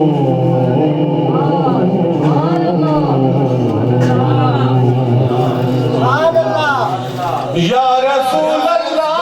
या रसूल अल्लाह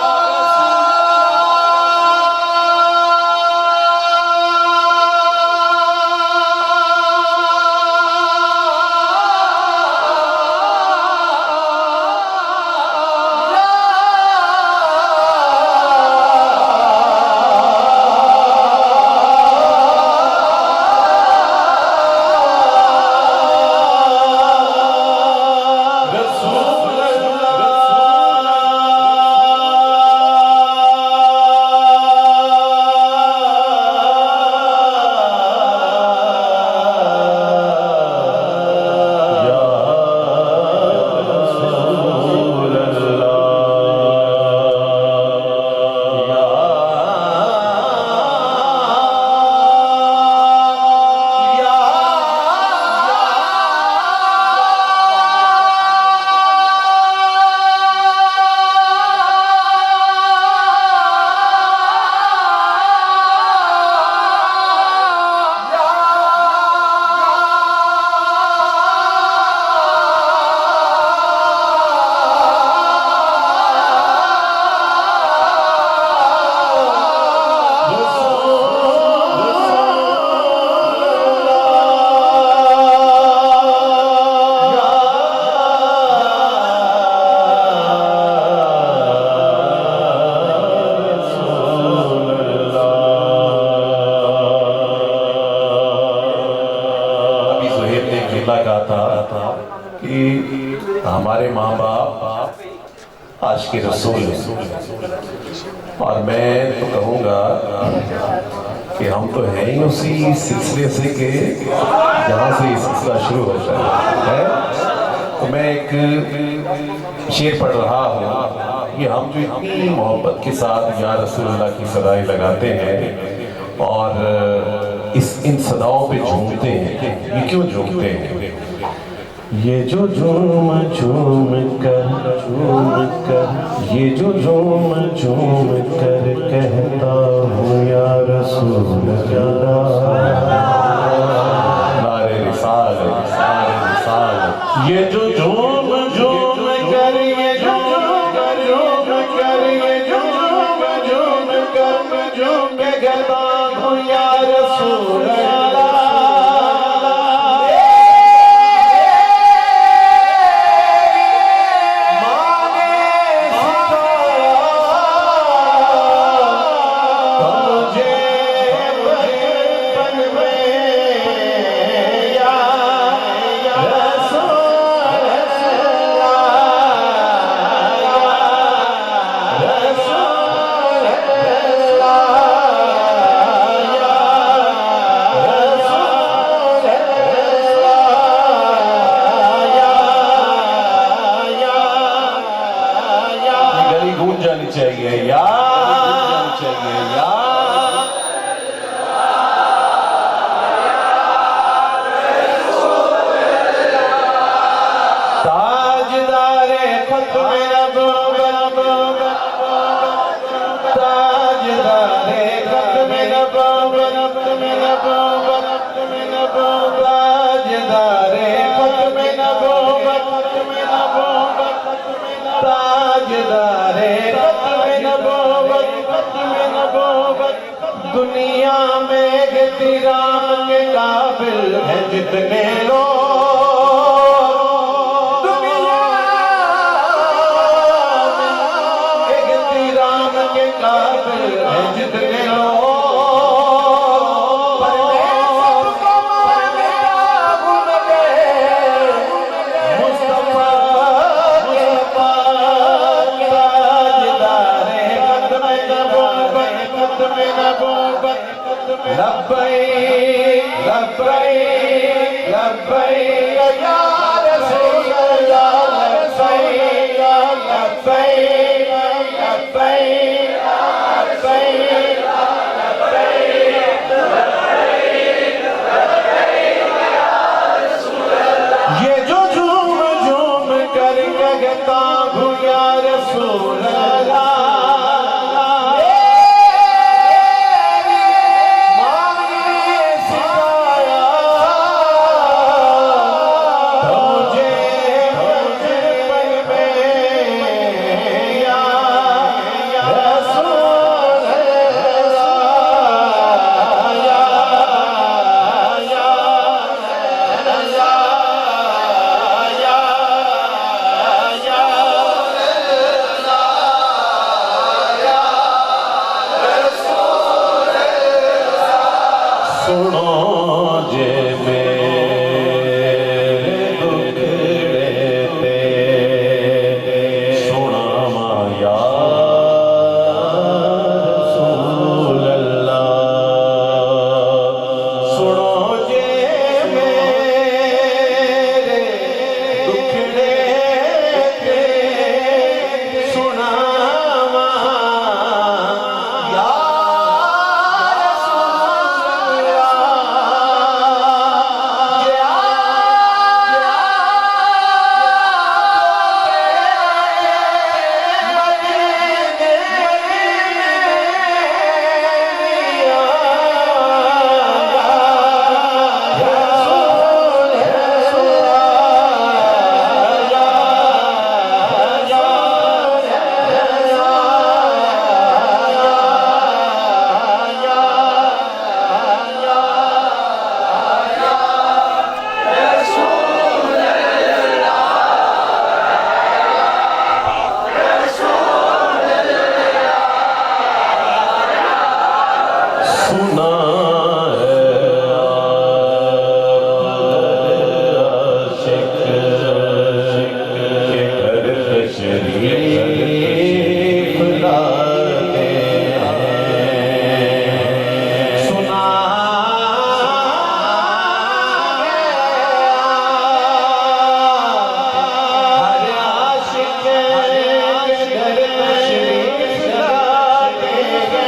कि हमारे माँ बाप आज के रसूल हैं और मैं तो कहूँगा कि हम तो हैं ही उसी सिलसिले से के जहाँ से ये सिलसिला शुरू होता है। तो मैं एक शेर पढ़ रहा हूँ कि हम जो इतनी मोहब्बत के साथ या रसूलुल्लाह की सदाएं लगाते हैं और इन सदाओं पे झूमते हैं, ये क्यों झूमते हैं? ये जो झूम झूम कर ये जो झूम झूम कर कहता हूँ या रसूल अल्लाह, नारे रिसालत, नारे रिसालत। ये जो झूम झूम कर ये झूम झूम कर ये झूम झूम कर झूम के कहता हूँ या रसूल अल्लाह। चाहिए या चाहिए या ताजदारे खत्मे नबूवत, ताजदारे खत्मे नबूवत, ताजदारे खत्मे नबूवत, ताजदारे दुनिया में राम के काबिल है जितने लोग, दुनिया में राम के काबिल है जितने लोग, मुस्तफा के पाक ताजदारे खत्मे नबूवत, लब्बैक लब्बैक लब्बैक या रसूल अल्लाह, लब्बैक लब्बैक लब्बैक लब्बैक। ये जो झूम झूम कर कहता हूँ या रसूल अल्लाह, मांगे सितारे जे मेरे दुखड़े ते सुनावा या रसूल अल्लाह। सुनो जे मेरे दुखड़े ते सुनावा या सुना है आशिक के घर तशरीफ लाते हैं। सुना है हर आशिक के घर तशरीफ लाते हैं।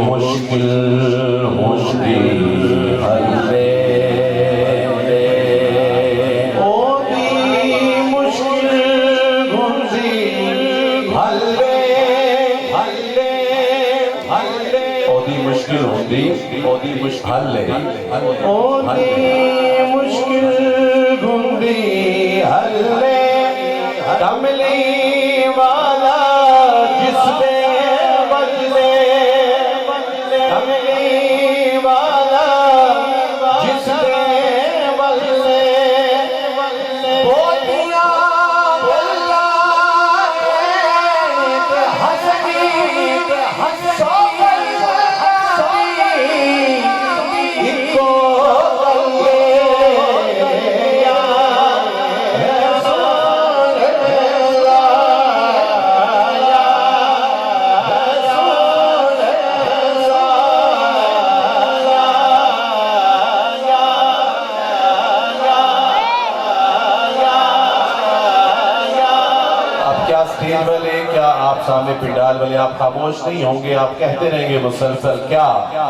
मुश्किल मुश्किल हल्ले ओदी मुश्किल घुंसी हल्ले हल्ले हल्ले ओदी मुश्किल होंदी ओदी मुश्किल हल्ले ओदी मुश्किल घुंदी हल्ले कमली वाला जिसने स्टेज वाले क्या आप सामने पिंडाल वाले आप खामोश नहीं होंगे, आप कहते रहेंगे मुसलसल क्या या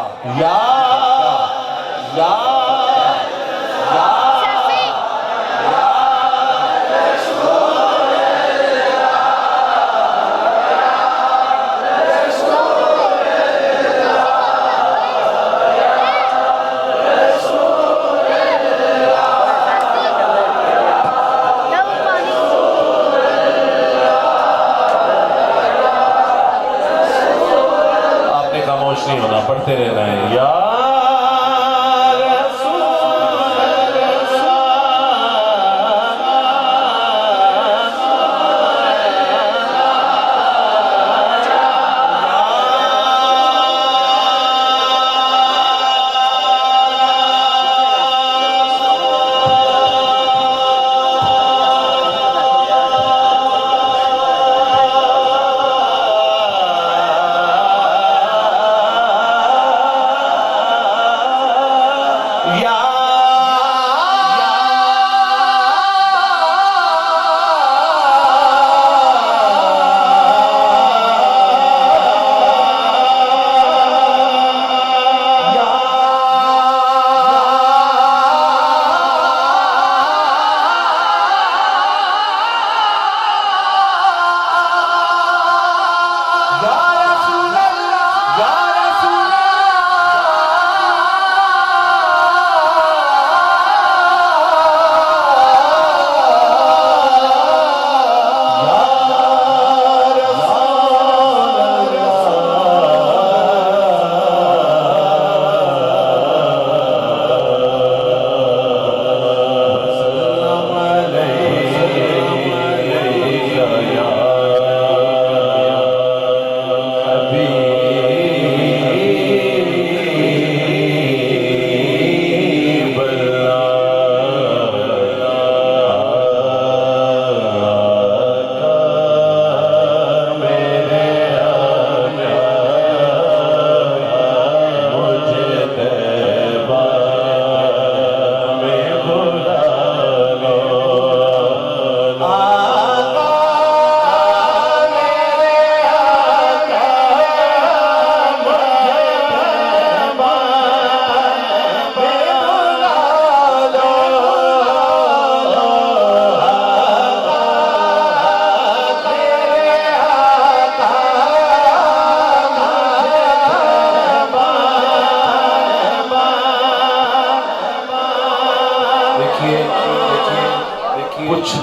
या नहीं होना, पढ़ते रहना है या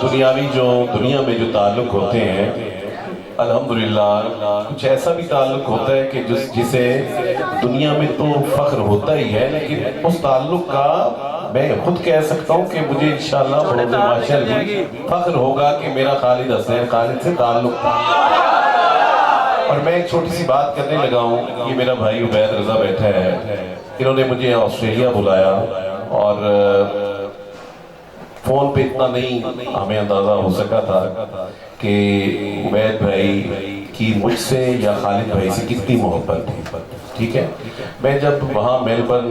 दुनियावी जो दुनिया में जो ताल्लुक होते हैं, अल्हम्दुलिल्लाह कुछ ऐसा भी ताल्लुक होता है कि जिसे दुनिया में तो फख्र होता ही है, लेकिन उस ताल्लुक का मैं खुद कह सकता हूँ कि मुझे इंशाअल्लाह बरोज़ महशर भी फख्र होगा कि मेरा खालिद हसनैन खालिद से ताल्लुक था। और मैं एक छोटी सी बात करने लगा हूँ। ये मेरा भाई उबैद रजा बैठा है, इन्होंने मुझे ऑस्ट्रेलिया बुलाया और फोन पे इतना नहीं हमें अंदाजा हो सका था कि उबैद भाई की मुझसे या खालिद भाई से कितनी मोहब्बत थी। ठीक है, मैं जब वहाँ मेलबर्न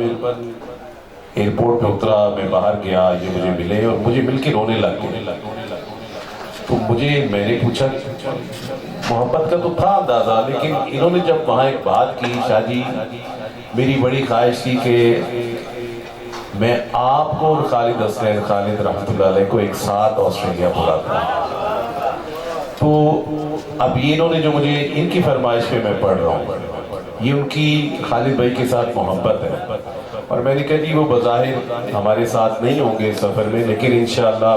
एयरपोर्ट पे उतरा, मैं बाहर गया, ये मुझे मिले और मुझे मिलके रोने लग गए। तो मैंने पूछा, मोहब्बत का तो था अंदाजा, लेकिन इन्होंने जब वहाँ एक बात की, शाहजी मेरी बड़ी ख्वाहिश थी कि मैं आपको और खालिद हसनैन खालिद रहमतुल्लाह अलैह को एक साथ ऑस्ट्रेलिया बुलाता। तो अब ये इन्होंने जो मुझे इनकी फरमाइश पे मैं पढ़ रहा हूँ, ये उनकी खालिद भाई के साथ मोहब्बत है। और मैंने कहा जी वो बज़ाहिर हमारे साथ नहीं होंगे सफ़र में, लेकिन इंशाअल्लाह